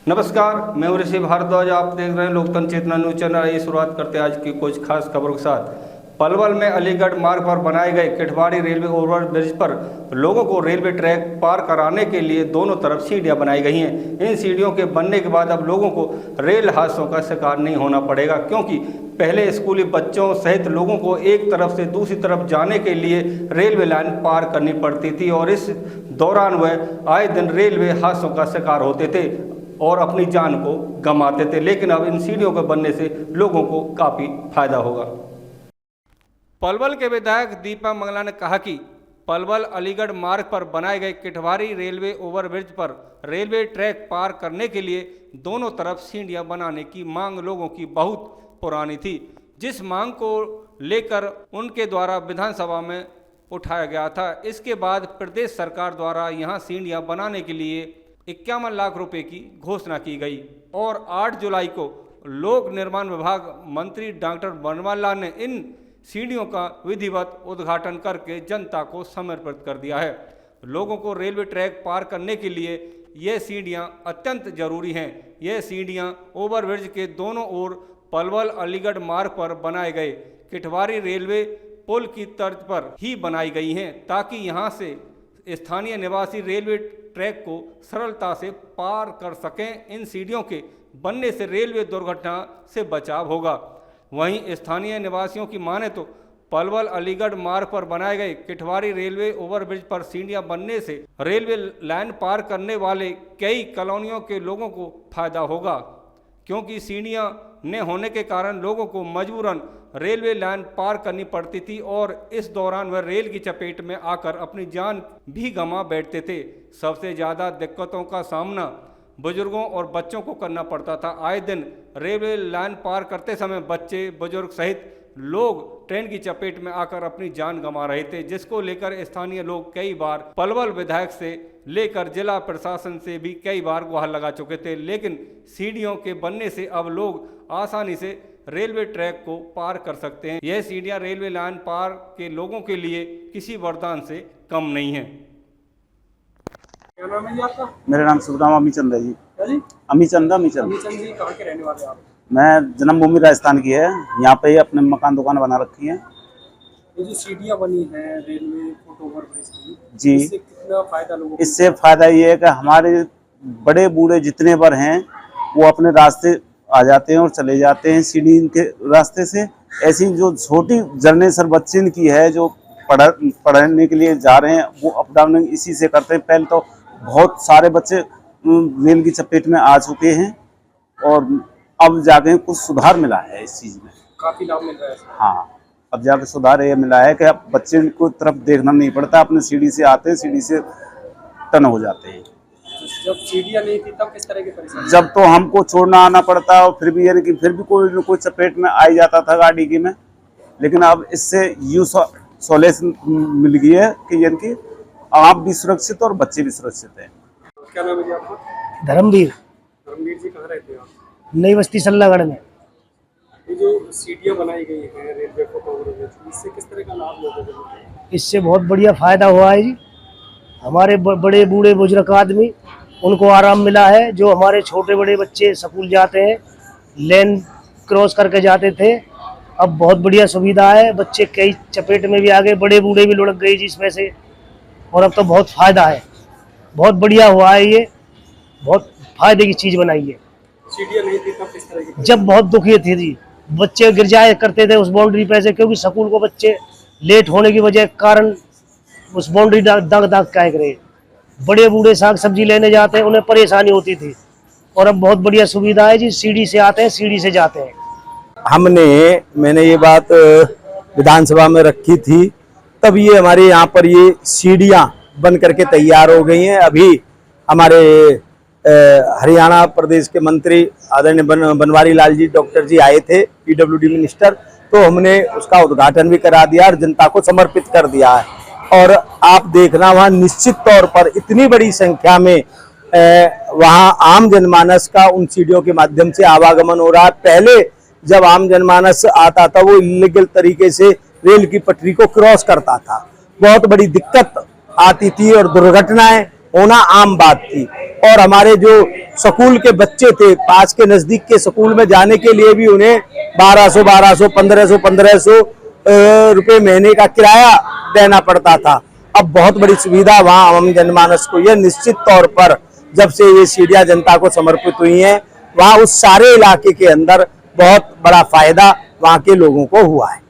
नमस्कार, मैं हूं ऋषि भारद्वाज। आप देख रहे हैं लोकतंत्र चेतना न्यूज चैनल। आइए शुरुआत करते हैं आज की कुछ खास खबरों के साथ। पलवल में अलीगढ़ मार्ग पर बनाए गए किठवाड़ी रेलवे ओवर ब्रिज पर लोगों को रेलवे ट्रैक पार कराने के लिए दोनों तरफ सीढ़ियां बनाई गई हैं। इन सीढ़ियों के बनने के बाद अब लोगों को रेल हादसों का शिकार नहीं होना पड़ेगा, क्योंकि पहले स्कूली बच्चों सहित लोगों को एक तरफ से दूसरी तरफ जाने के लिए रेलवे लाइन पार करनी पड़ती थी और इस दौरान वह आए दिन रेलवे हादसों का शिकार होते थे और अपनी जान को गंवाते थे। लेकिन अब इन सीढ़ियों के बनने से लोगों को काफ़ी फायदा होगा। पलवल के विधायक दीपा मंगला ने कहा कि पलवल अलीगढ़ मार्ग पर बनाए गए किठवाड़ी रेलवे ओवरब्रिज पर रेलवे ट्रैक पार करने के लिए दोनों तरफ सीढ़ियां बनाने की मांग लोगों की बहुत पुरानी थी, जिस मांग को लेकर उनके द्वारा विधानसभा में उठाया गया था। इसके बाद प्रदेश सरकार द्वारा यहां सीढ़ियां बनाने के लिए 51 लाख रुपए की घोषणा की गई और 8 जुलाई को लोक निर्माण विभाग मंत्री डॉक्टर बनवारी लाल ने इन सीढ़ियों का विधिवत उद्घाटन करके जनता को समर्पित कर दिया है। लोगों को रेलवे ट्रैक पार करने के लिए ये सीढ़ियां अत्यंत जरूरी हैं। ये सीढ़ियां ओवरब्रिज के दोनों ओर पलवल अलीगढ़ मार्ग पर बनाए गए किठवाड़ी रेलवे पुल की तर्ज पर ही बनाई गई हैं, ताकि यहां से स्थानीय निवासी रेलवे ट्रैक को सरलता से पार कर सकें। इन सीढ़ियों के बनने से रेलवे दुर्घटना से बचाव होगा। वहीं स्थानीय निवासियों की माने तो पलवल अलीगढ़ मार्ग पर बनाए गए किठवाड़ी रेलवे ओवरब्रिज पर सीढ़ियां बनने से रेलवे लाइन पार करने वाले कई कॉलोनियों के लोगों को फायदा होगा, क्योंकि सीढ़ियां न होने के कारण लोगों को मजबूरन रेलवे लाइन पार करनी पड़ती थी और इस दौरान वह रेल की चपेट में आकर अपनी जान भी गंवा बैठते थे। सबसे ज़्यादा दिक्कतों का सामना बुजुर्गों और बच्चों को करना पड़ता था। आए दिन रेलवे लाइन पार करते समय बच्चे, बुजुर्ग सहित लोग ट्रेन की चपेट में आकर अपनी जान गंवा रहे थे, जिसको लेकर स्थानीय लोग कई बार पलवल विधायक से लेकर जिला प्रशासन से भी कई बार गुहार लगा चुके थे। लेकिन सीढ़ियों के बनने से अब लोग आसानी से रेलवे ट्रैक को पार कर सकते हैं। यह सीढ़ियां रेलवे लाइन पार के लोगों के लिए किसी वरदान से कम नहीं है। क्या नाम है जी आपका? मेरा नाम सुखराम अमीचंद है जी। क्या जी? अमीचंद अमीचंद जी कहाँ के रहने वाले आप? मैं जन्मभूमि राजस्थान की है। यहाँ पे ही अपने मकान दुकान बना रखी है। ये जो सीढ़ियाँ बनी हैं रेलवे फुट ओवर ब्रिज की, जी, इससे कितना फायदा लोगों को? इससे फायदा ये है कि हमारे बड़े बूढ़े जितने पर हैं वो अपने रास्ते आ जाते हैं और चले जाते हैं सीढ़ी के रास्ते से। ऐसी जो छोटी जनरेशन बच्चे की है जो पढ़ने के लिए जा रहे हैं, वो अप डाउन इसी से करते हैं। पहले तो बहुत सारे बच्चे रेल की चपेट में आ चुके हैं और अब जाके कुछ सुधार मिला है इस चीज में, काफी लाभ मिल रहा है। हाँ, अब जाके सुधार ये मिला है कि अब बच्चे को तरफ देखना नहीं पड़ता, अपने सीढ़ी से आते हैं, सीढ़ी से टर्न हो जाते हैं। जब सीढ़ियाँ नहीं थी तब किस तरह की परेशानी? जब तो हमको छोड़ना आना पड़ता और फिर भी यानी कि फिर भी कोई चपेट में आ जाता था गाड़ी की में। लेकिन अब इससे यू सॉल्यूशन मिल गई है कि यानी कि आप भी सुरक्षित और बच्चे भी सुरक्षित हैं। क्या नाम है जी आपका? धर्मवीर जी कहाँ रहते हैं आप? नई बस्ती सल्लागढ़ में। ये जो सीढ़ियाँ बनाई गई है रेलवे फुट ओवर ब्रिज, इससे किस तरह का लाभ लोगों को मिलता है? इससे बहुत बढ़िया फायदा हुआ है जी। हमारे बड़े बूढ़े बुजुर्ग आदमी उनको आराम मिला है। जो हमारे छोटे बड़े बच्चे स्कूल जाते हैं, लेन क्रॉस करके जाते थे, अब बहुत बढ़िया सुविधा है। बच्चे कई चपेट में भी आ गए, बड़े बूढ़े भी लुढ़क गए जी इसमें से, और अब तो बहुत फायदा है। बहुत बढ़िया हुआ है, ये बहुत फायदे की चीज़ बनाई है। सीढ़ियाँ नहीं थी तब किस तरह की? जब बहुत दुखी थे जी, बच्चे गिर जाया करते थे उस बाउंड्री पे से, क्योंकि स्कूल को बच्चे लेट होने की वजह कारण उस बाउंड्री दाग क्या करे। बड़े बूढ़े साग सब्जी लेने जाते हैं, उन्हें परेशानी होती थी, और अब बहुत बढ़िया सुविधा है जी। सीढ़ी से आते हैं, सीढ़ी से जाते हैं। मैंने ये बात विधानसभा में रखी थी, तब ये हमारे यहाँ पर ये सीढ़ियाँ बन करके तैयार हो गई हैं। अभी हमारे हरियाणा प्रदेश के मंत्री आदरणीय बनवारी लाल जी डॉक्टर जी आए थे, पीडब्ल्यूडी मिनिस्टर, तो हमने उसका उद्घाटन भी करा दिया और जनता को समर्पित कर दिया है। और आप देखना वहाँ निश्चित तौर पर इतनी बड़ी संख्या में वहाँ आम जनमानस का उन सीढ़ियों के माध्यम से आवागमन हो रहा है। पहले जब आम जनमानस आता था वो इलीगल तरीके से रेल की पटरी को क्रॉस करता था, बहुत बड़ी दिक्कत आती थी और दुर्घटनाएं होना आम बात थी। और हमारे जो स्कूल के बच्चे थे, पास के नजदीक के स्कूल में जाने के लिए भी उन्हें 1200, 1500 रुपए महीने का किराया देना पड़ता था। अब बहुत बड़ी सुविधा वहाँ आम जनमानस को यह निश्चित तौर पर जब से ये सीढ़ियाँ जनता को समर्पित हुई हैं, वहाँ उस सारे इलाके के अंदर बहुत बड़ा फायदा वहाँ के लोगों को हुआ है।